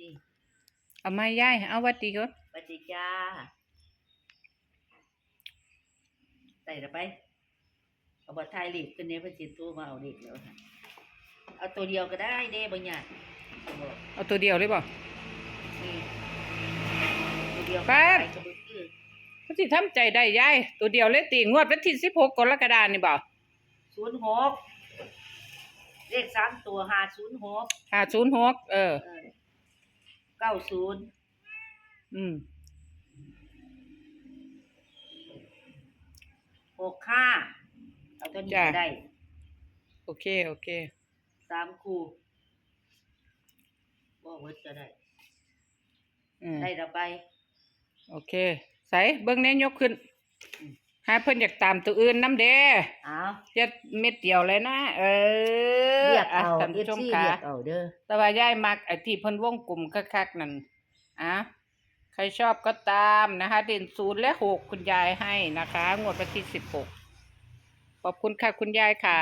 ดิเอาไม้ย่ายเอาวัดดีก่อนสวัสดีจ้าใส่ละไปเอาบัตรทายเลขขึ้นเนี่ยเพิ่นสิโทรมาเอาเลขแล้วค่ะเอาตัวเดียวก็ได้เด้บ่ยากบอก เอาตัวเดียวเลยบ่ นี่ตัวเดียว แป๊บ ไปก็บ่คือ ก็สิทำใจได้ย่ายตัวเดียวเลยตีงวดวันที่16กรกฎาคมนี่บ่06เลข3ตัว506 50690อืม65เอาตัวนี้ก็ได้ โอเค3คู่บ่เบิดก็ได้ อืม ได้ละไป โอเคใส่เบิ่งแน่ยกขึ้นหาเพิ่นอยากตามตัวอื่นนำเด้ เอา เจ็ดเม็ดเดียวเลยนะเรียกเอา ท่านผู้ชม FC ค่ะ เรียกเอาเด้อ แต่ว่ายายมักไอ้ที่เพิ่นวงกลุ่มคักๆนั่นใครชอบก็ตามนะคะเด่น0และ6คุณยายให้นะคะงวดวันที่16ขอบคุณค่ะคุณยายค่ะ